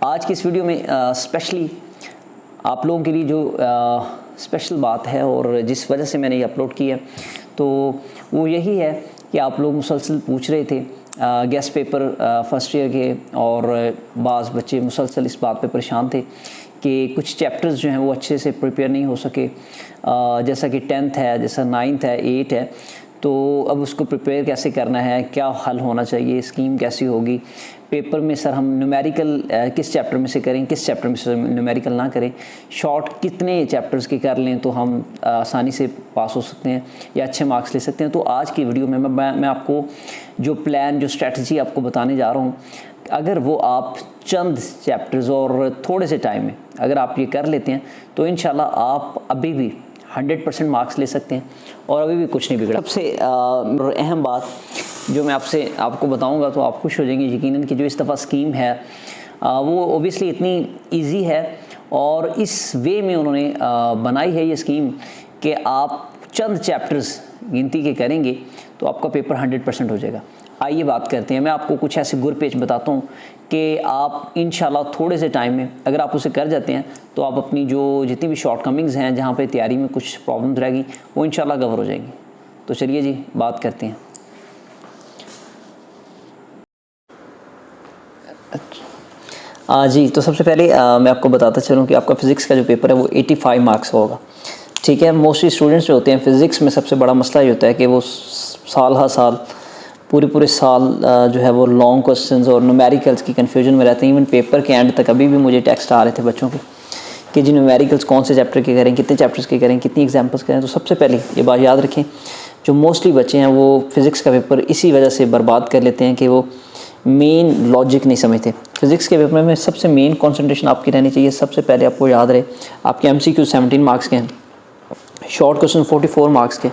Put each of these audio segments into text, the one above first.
आज की इस वीडियो में स्पेशली आप लोगों के लिए जो स्पेशल बात है और जिस वजह से मैंने ये अपलोड की है तो वो यही है कि आप लोग मुसलसल पूछ रहे थे गेस्ट पेपर फर्स्ट ईयर के, और बाज़ बच्चे मुसलसल इस बात पे परेशान थे कि कुछ चैप्टर्स जो हैं वो अच्छे से प्रिपेयर नहीं हो सके, जैसा कि 10th है, जैसा 9th है, 8 है। तो अब उसको प्रिपेयर कैसे करना है, क्या हल होना चाहिए, स्कीम कैसी होगी पेपर में। सर हम न्यूमेरिकल किस चैप्टर में से करें, किस चैप्टर में से न्यूमेरिकल ना करें, शॉर्ट कितने चैप्टर्स के कर लें तो हम आसानी से पास हो सकते हैं या अच्छे मार्क्स ले सकते हैं। तो आज की वीडियो में मैं आपको जो प्लान, जो स्ट्रेटजी आपको बताने जा रहा हूँ, अगर वो आप चंद चैप्टर्स और थोड़े से टाइम में अगर आप ये कर लेते हैं तो इंशाल्लाह आप अभी भी 100% मार्क्स ले सकते हैं और अभी भी कुछ नहीं बिगड़ा। सबसे अहम बात जो मैं आपको बताऊंगा तो आप खुश हो जाएंगे यकीनन कि जो इस दफ़ा स्कीम है वो ओबियसली इतनी इजी है और इस वे में उन्होंने बनाई है ये स्कीम कि आप चंद चैप्टर्स गिनती के करेंगे तो आपका पेपर 100% हो जाएगा। आइए बात करते हैं। मैं आपको कुछ ऐसे गुर पेच बताता हूँ कि आप इंशाल्लाह थोड़े से टाइम में अगर आप उसे कर जाते हैं तो आप अपनी जो जितनी भी शॉर्टकमिंग्स हैं, जहाँ पे तैयारी में कुछ प्रॉब्लम्स रहेगी, वो इंशाल्लाह कवर हो जाएंगी। तो चलिए जी बात करते हैं। जी, तो सबसे पहले मैं आपको बताता चलूँ कि आपका फ़िज़िक्स का जो पेपर है वो 85 मार्क्स का होगा। ठीक है, मोस्टली स्टूडेंट्स जो होते हैं फ़िज़िक्स में सबसे बड़ा मसला ये होता है कि वो साल हर साल पूरे साल जो है वो लॉन्ग क्वेश्चंस और न्यूमेरिकल्स की कन्फ्यूजन में रहते हैं। इवन पेपर के एंड तक अभी भी मुझे टेक्स्ट आ रहे थे बच्चों के कि जी न्यूमेरिकल्स कौन से चैप्टर के करें, कितने चैप्टर्स के करें, कितनी एग्जाम्पल्स करें। तो सबसे पहले ये बात याद रखें, जो मोस्टली बच्चे हैं वो फ़िज़िक्स का पेपर इसी वजह से बर्बाद कर लेते हैं कि वो मेन लॉजिक नहीं समझते। फ़िज़िक्स के पेपर में सबसे मेन कॉन्सेंट्रेशन आपकी रहनी चाहिए। सबसे पहले आपको याद रहे आपके MCQ 17 मार्क्स के हैं, शॉर्ट क्वेश्चन 44 मार्क्स के।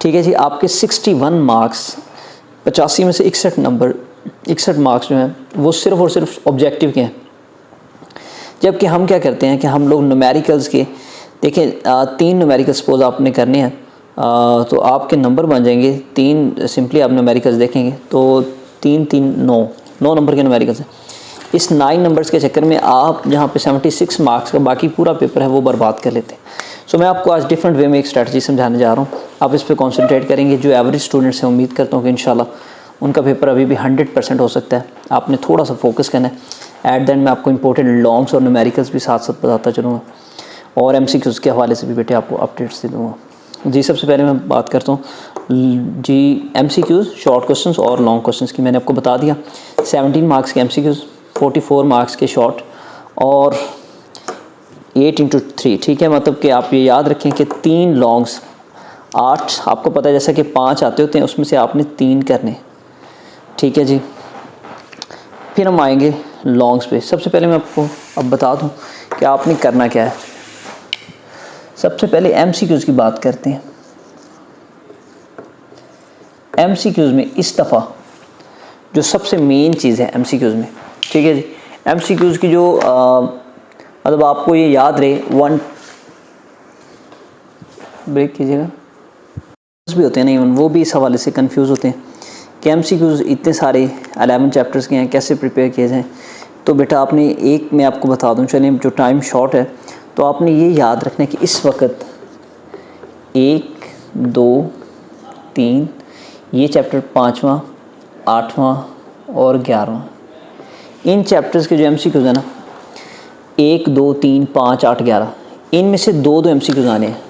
ठीक है जी, आपके 61 मार्क्स 85 में से 61 मार्क्स जो हैं वो सिर्फ़ और सिर्फ ऑब्जेक्टिव के हैं। जबकि हम क्या करते हैं कि हम लोग न्यूमेरिकल्स के देखें 3 न्यूमेरिकल सपोज आपने करने हैं तो आपके नंबर बन जाएंगे 3। सिंपली आप न्यूमेरिकल्स देखेंगे तो 3 3 9 नंबर के न्यूमेरिकल्स हैं। इस 9 नंबर्स के चक्कर में आप जहाँ पे 76 मार्क्स का बाकी पूरा पेपर है वो बर्बाद कर लेते हैं। सो मैं आपको आज डिफरेंट वे में एक स्ट्रैटेजी समझाने जा रहा हूँ। आप इस पर कॉन्सेंट्रेट करेंगे। जो एवरेज स्टूडेंट्स हैं उम्मीद करता हूँ कि इंशाल्लाह उनका पेपर अभी भी 100% हो सकता है। आपने थोड़ा सा फोकस करना है। एट द एंड मैं आपको इंपॉर्टेंट लॉन्ग्स और न्यूमेरिकल्स भी साथ साथ बताता चलूँगा और MCQs के हवाले से भी बेटे आपको अपडेट्स दे दूँगा। जी, सबसे पहले मैं बात करता हूँ जी MCQs, शॉर्ट क्वेश्चंस और लॉन्ग क्वेश्चंस की। मैंने आपको बता दिया 17 मार्क्स के MCQs, 44 मार्क्स के शॉर्ट और 8 × 3। ठीक है, मतलब कि आप ये याद रखें कि 3 लॉन्ग्स 8 आपको पता है, जैसा कि 5 आते होते हैं उसमें से आपने 3 करने। ठीक है जी, फिर हम आएंगे लॉन्ग्स पे। सबसे पहले मैं आपको अब बता दूं कि आपने करना क्या है। सबसे पहले MCQs की बात करते हैं। MCQs में इस दफ़ा जो सबसे मेन चीज़ है MCQs में, ठीक है जी, MCQs की जो मतलब आपको ये याद रहे, 1 ब्रेक कीजिएगा भी होते हैं ना, इवन वो भी इस हवाले से कंफ्यूज होते हैं कि MCQs इतने सारे 11 चैप्टर्स के हैं, कैसे प्रिपेयर किए जाएँ। तो बेटा आपने एक मैं आपको बता दूं, चलिए जो टाइम शॉर्ट है तो आपने ये याद रखना है कि इस वक्त 1 2 3 ये चैप्टर 5वां 8वां और 11वां, इन चैप्टर्स के जो MCQs है ना 1 2 3 5 8 11, इनमें से 2 MCQs आने हैं।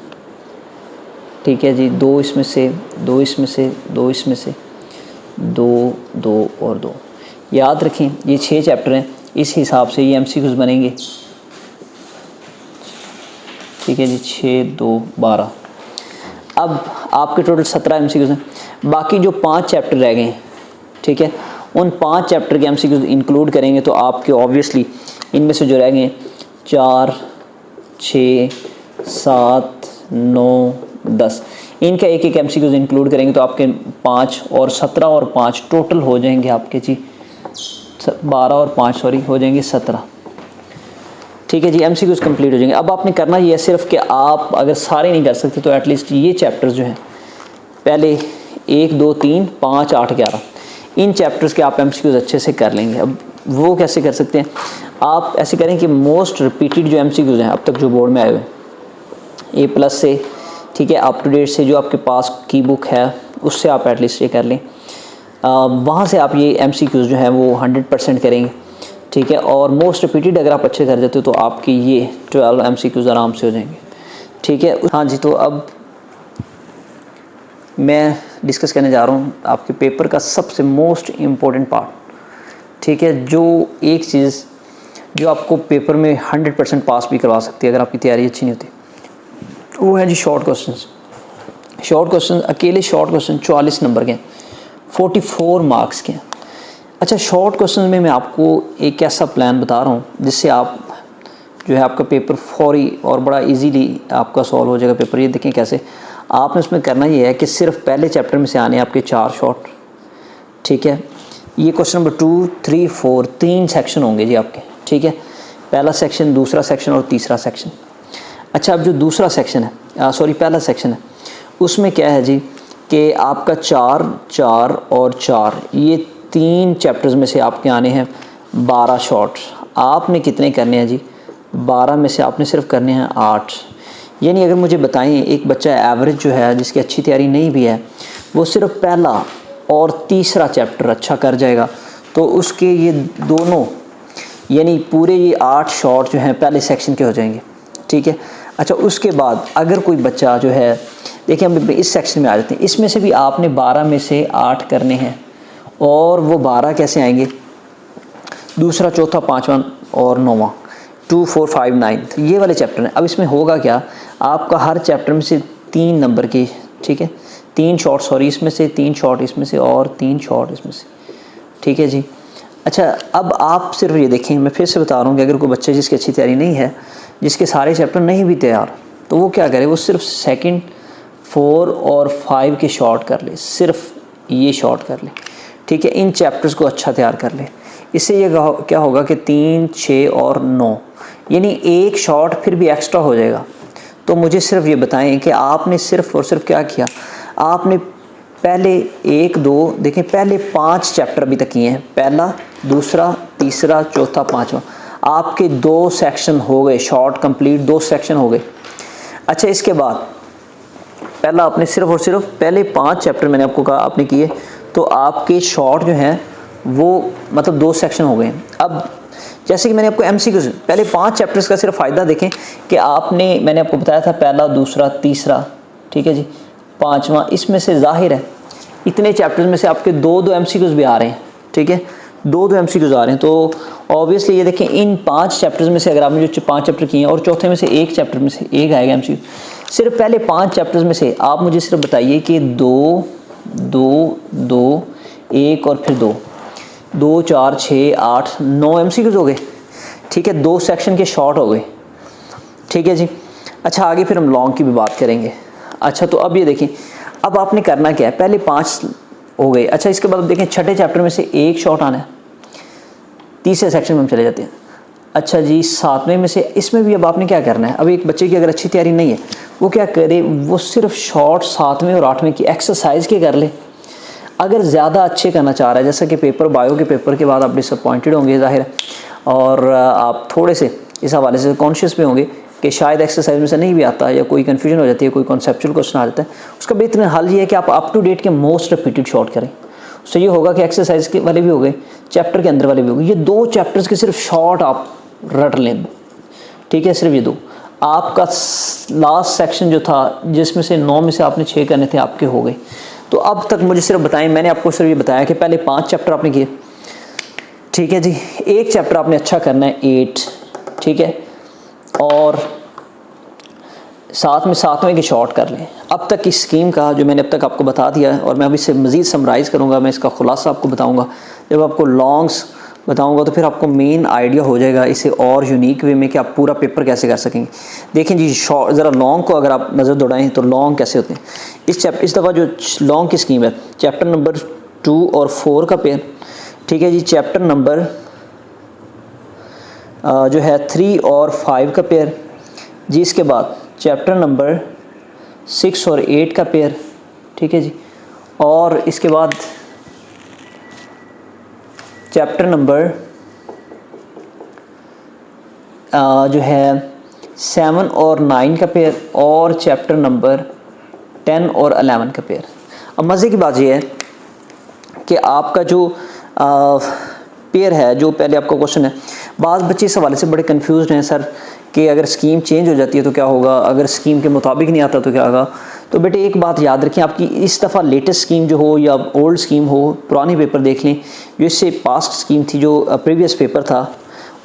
ठीक है जी, 2 इसमें से 2 इसमें से 2 इसमें से 2 2 और 2। याद रखें ये 6 चैप्टर हैं, इस हिसाब से ये MCQs बनेंगे। ठीक है जी, 6 2 12। अब आपके टोटल 17 MCQs हैं। बाकी जो 5 चैप्टर रह गए हैं, ठीक है, उन 5 चैप्टर के MCQs इंक्लूड करेंगे तो आपके ऑब्वियसली इनमें से जो रह गए 4 6 7 9 10, इनका एक एक MCQs इंक्लूड करेंगे तो आपके 5 और 17 और 5 टोटल हो जाएंगे आपके जी 12 और 5 सॉरी हो जाएंगे 17। ठीक है जी, MCQs कंप्लीट हो जाएंगे। अब आपने करना ये है सिर्फ कि आप अगर सारे नहीं कर सकते तो एटलीस्ट ये चैप्टर्स जो हैं पहले 1 2 3 5 8 11 इन चैप्टर्स के आप MCQs अच्छे से कर लेंगे। अब वो कैसे कर सकते हैं, आप ऐसे करें कि मोस्ट रिपीटेड जो MCQs हैं अब तक जो बोर्ड में आए हुए A+ से, ठीक है, अप टू डेट से, जो आपके पास की बुक है उससे आप एटलीस्ट ये कर लें, वहाँ से आप ये MCQs जो है वो 100% करेंगे, ठीक है। और मोस्ट रिपीटेड अगर आप अच्छे कर देते हो तो आपकी ये 12 MCQs आराम से हो जाएंगे, ठीक है। हाँ जी, तो अब मैं डिस्कस करने जा रहा हूँ आपके पेपर का सबसे मोस्ट इम्पोर्टेंट पार्ट, ठीक है, जो एक चीज़ जो आपको पेपर में 100% पास भी करवा सकती है अगर आपकी तैयारी अच्छी नहीं होती, वो है जी शॉर्ट क्वेश्चंस। शॉर्ट क्वेश्चन, अकेले शॉर्ट क्वेश्चन 44 नंबर के, 44 मार्क्स के। अच्छा, शॉर्ट क्वेश्चन में मैं आपको एक ऐसा प्लान बता रहा हूँ जिससे आप जो है आपका पेपर फौरी और बड़ा इजीली आपका सॉल्व हो जाएगा पेपर। ये देखें कैसे। आपने उसमें करना ये है कि सिर्फ पहले चैप्टर में से आने आपके 4 शॉर्ट, ठीक है। ये क्वेश्चन नंबर 2, 3, 4 3 सेक्शन होंगे जी आपके, ठीक है। पहला सेक्शन, दूसरा सेक्शन और तीसरा सेक्शन। अच्छा, अब जो दूसरा सेक्शन है, पहला सेक्शन है, उसमें क्या है जी कि आपका 4, 4 और 4 ये 3 चैप्टर्स में से आपके आने हैं 12 शॉर्ट। आपने कितने करने हैं जी? 12 में से आपने सिर्फ करने हैं 8। यानी अगर मुझे बताएं एक बच्चा एवरेज जो है जिसकी अच्छी तैयारी नहीं भी है, वो सिर्फ पहला और तीसरा चैप्टर अच्छा कर जाएगा तो उसके ये दोनों यानी पूरे ये 8 शॉर्ट जो हैं पहले सेक्शन के हो जाएंगे, ठीक है। अच्छा, उसके बाद अगर कोई बच्चा जो है, देखिए हम इस सेक्शन में आ जाते हैं, इसमें से भी आपने 12 में से 8 करने हैं। और वो 12 कैसे आएंगे? दूसरा, चौथा, पाँचवा और 9वां, 2, 4, 5, 9 ये वाले चैप्टर हैं। अब इसमें होगा क्या, आपका हर चैप्टर में से 3 नंबर की, ठीक है, 3 शॉर्ट, सॉरी इसमें से 3 शॉर्ट, इसमें से और 3 शॉर्ट इसमें से, ठीक है जी। अच्छा, अब आप सिर्फ ये देखें, मैं फिर से बता रहा हूँ कि अगर कोई बच्चे जिसकी अच्छी तैयारी नहीं है, जिसके सारे चैप्टर नहीं भी तैयार, तो वो क्या करे, वो सिर्फ 2, 4 और 5 के शॉर्ट कर ले, सिर्फ ये शॉर्ट कर ले, ठीक है। इन चैप्टर्स को अच्छा तैयार कर ले। इससे ये क्या होगा कि 3, 6 और 9 यानी एक शॉर्ट फिर भी एक्स्ट्रा हो जाएगा। तो मुझे सिर्फ ये बताएं कि आपने सिर्फ और सिर्फ क्या किया, आपने पहले 1, 2 देखें, पहले 5 चैप्टर अभी तक किए हैं, पहला, दूसरा, तीसरा, चौथा, पाँचवा, आपके 2 सेक्शन हो गए शॉर्ट कंप्लीट, 2 सेक्शन हो गए। अच्छा, इसके बाद पहला आपने सिर्फ और सिर्फ पहले 5 चैप्टर मैंने आपको कहा आपने किए, तो आपके शॉर्ट जो हैं वो मतलब 2 सेक्शन हो गए। अब जैसे कि मैंने आपको MCQ पहले 5 चैप्टर्स का सिर्फ फ़ायदा देखें कि आपने, मैंने आपको बताया था पहला, दूसरा, तीसरा, ठीक है जी, पाँचवा, इसमें से जाहिर है इतने चैप्टर्स में से आपके 2-2 MCQs भी आ रहे हैं, ठीक है, 2-2 MCQs आ रहे हैं। तो ऑब्वियसली ये देखें, इन 5 चैप्टर्स में से अगर आपने जो 5 चैप्टर किए हैं और चौथे में से एक चैप्टर में से एक आएगा MCQ, सिर्फ पहले 5 चैप्टर्स में से आप मुझे सिर्फ बताइए कि 2, 2, 2, 1 और फिर 2, 2, 4, 6, 8, 9 MCQs हो गए, ठीक है, 2 सेक्शन के शॉर्ट हो गए, ठीक है जी। अच्छा, आगे फिर हम लॉन्ग की भी बात करेंगे। अच्छा, तो अब ये देखें, अब आपने करना क्या है, पहले 5 हो गए। अच्छा, इसके बाद देखें छठे चैप्टर में से एक शॉर्ट आना है, तीसरे सेक्शन में हम चले जाते हैं। अच्छा जी, 7वें में से, इसमें भी अब आपने क्या करना है, अब एक बच्चे की अगर अच्छी तैयारी नहीं है वो क्या करे, वो सिर्फ शॉर्ट 7वें और 8वें की एक्सरसाइज के कर ले। अगर ज़्यादा अच्छे करना चाह रहा है, जैसा कि पेपर बायो के पेपर के बाद आप डिसअपॉइंटेड होंगे ज़ाहिर है, और आप थोड़े से इस हवाले से कॉन्शियस भी होंगे कि शायद एक्सरसाइज में से नहीं भी आता या कोई कन्फ्यूजन हो जाती है, कोई कॉन्सेप्चुअल क्वेश्चन आ जाता है, उसका बेहतरीन हल ये है कि आप अप टू डेट के मोस्ट रिपीटेड शॉर्ट करें। उससे ये होगा कि एक्सरसाइज के वाले भी हो गए, चैप्टर के अंदर वाले भी हो गए, ये 2 चैप्टर्स के सिर्फ शॉर्ट आप रट लें, ठीक है, सिर्फ ये 2। आपका लास्ट सेक्शन जो था जिसमें से 9 में से आपने 6 करने थे, आपके हो गए। तो अब तक मुझे सिर्फ बताएं, मैंने आपको सिर्फ ये बताया कि पहले 5 चैप्टर आपने किए, ठीक है जी, एक चैप्टर आपने अच्छा करना है 8, ठीक है, और साथ में 7वें के शॉर्ट कर लें। अब तक की स्कीम का जो मैंने अब तक आपको बता दिया है, और मैं अभी इससे मज़ीद समराइज़ करूँगा, मैं इसका खुलासा आपको बताऊँगा। जब आपको लॉन्ग्स बताऊँगा तो फिर आपको मेन आइडिया हो जाएगा इसे और यूनिक वे में कि आप पूरा पेपर कैसे कर सकेंगे। देखें जी, शॉर्ट ज़रा लॉन्ग को अगर आप नज़र दौड़ाएँ तो लॉन्ग कैसे होते हैं। इस दफ़ा जो लॉन्ग की स्कीम है, चैप्टर नंबर 2 और 4 का पेयर, ठीक है जी, चैप्टर नंबर जो है 3 और 5 का पेयर जी, इसके बाद चैप्टर नंबर 6 और 8 का पेयर, ठीक है जी, और इसके बाद चैप्टर नंबर जो है 7 और 9 का पेयर और चैप्टर नंबर 10 और 11 का पेयर। अब मज़े की बात यह है कि आपका जो पेयर है, जो पहले आपका क्वेश्चन है, बाज़ बच्चे इस हवाले से बड़े कंफ्यूज हैं सर कि अगर स्कीम चेंज हो जाती है तो क्या होगा, अगर स्कीम के मुताबिक नहीं आता तो क्या होगा। तो बेटे एक बात याद रखें, आपकी इस दफ़ा लेटेस्ट स्कीम जो हो या ओल्ड स्कीम हो, पुरानी पेपर देख लें, जो इससे पास्ट स्कीम थी, जो प्रीवियस पेपर था,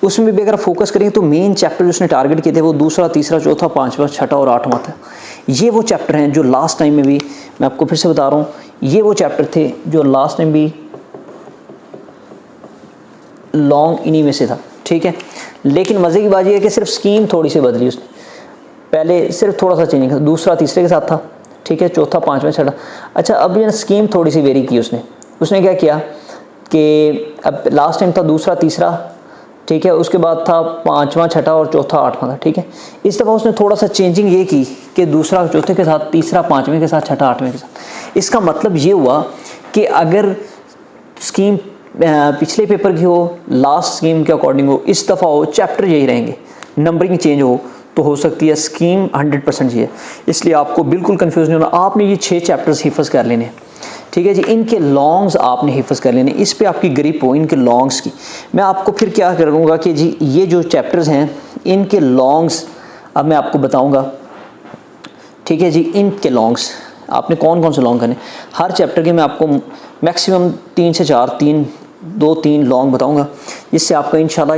उसमें भी अगर फोकस करें तो मेन चैप्टर जो उसने टारगेट किए थे वो दूसरा, तीसरा, चौथा, पाँचवा, छठा और आठवां था। ये वो चैप्टर हैं जो लास्ट टाइम में भी, मैं आपको फिर से बता रहा हूँ, ये वो चैप्टर थे जो लास्ट टाइम भी लॉन्ग इन्हीं में से था, ठीक है। लेकिन मज़े की बात यह है कि सिर्फ स्कीम थोड़ी सी बदली उसने, पहले सिर्फ थोड़ा सा चेंज, दूसरा तीसरे के साथ था, ठीक है, चौथा, पाँचवा, छठा। अच्छा, अब ये स्कीम थोड़ी सी वेरी की उसने क्या किया कि अब लास्ट टाइम था दूसरा, तीसरा, ठीक है, उसके बाद था पाँचवा, छठा और चौथा, आठवां था, ठीक है। इस दफ़ा उसने थोड़ा सा चेंजिंग ये की कि दूसरा चौथे के साथ, तीसरा पाँचवें के साथ, छठा आठवें के साथ। इसका मतलब ये हुआ कि अगर स्कीम पिछले पेपर की हो, लास्ट स्कीम के अकॉर्डिंग हो, इस दफ़ा हो, चैप्टर यही रहेंगे, नंबरिंग चेंज हो तो हो सकती है स्कीम 100% ये है। इसलिए आपको बिल्कुल कंफ्यूज नहीं होना, आपने ये 6 चैप्टर्स हिफ्ज़ कर लेने, ठीक है जी। इनके लॉन्ग्स आपने हिफ्ज़ कर लेने, इस पे आपकी ग्रिप हो इनके लॉन्ग्स की। मैं आपको फिर क्या करूँगा कि जी ये जो चैप्टर्स हैं इनके लॉन्ग्स अब मैं आपको बताऊँगा, ठीक है जी। इनके लॉन्ग्स आपने कौन कौन से लॉन्ग करने, हर चैप्टर के मैं आपको मैक्सिमम 3 से 4, 2-3 लॉन्ग बताऊँगा, जिससे आपका इंशाल्लाह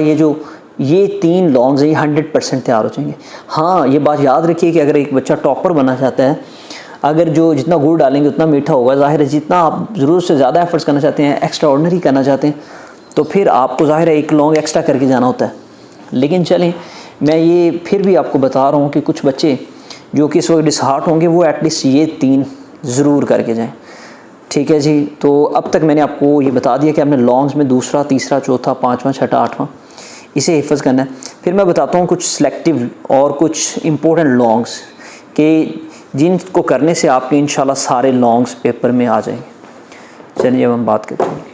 ये 3 लॉन्ग्स हैं ये 100% तैयार हो जाएंगे। हाँ, ये बात याद रखिए कि अगर एक बच्चा टॉपर बनना चाहता है, अगर जो जितना गुड़ डालेंगे उतना मीठा होगा, ज़ाहिर है जितना आप ज़रूरत से ज़्यादा एफर्ट्स करना चाहते हैं, एक्स्ट्रा ऑर्डिनरी करना चाहते हैं, तो फिर आपको ज़ाहिर है एक लॉन्ग एक्स्ट्रा करके जाना होता है। लेकिन चलें, मैं ये फिर भी आपको बता रहा हूँ कि कुछ बच्चे जो कि इस वक्त डिसहार्ट होंगे वो एटलीस्ट ये 3 ज़रूर करके जाएँ, ठीक है जी। तो अब तक मैंने आपको ये बता दिया कि आपने लॉन्ग्स में दूसरा, तीसरा, चौथा, पाँचवा, छठा, आठवां इसे हिफ्ज़ करना है। फिर मैं बताता हूँ कुछ सिलेक्टिव और कुछ इम्पोर्टेंट लॉन्ग्स कि जिनको करने से आपके इंशाल्लाह सारे लॉन्ग्स पेपर में आ जाएंगे। चलिए अब हम बात करते हैं।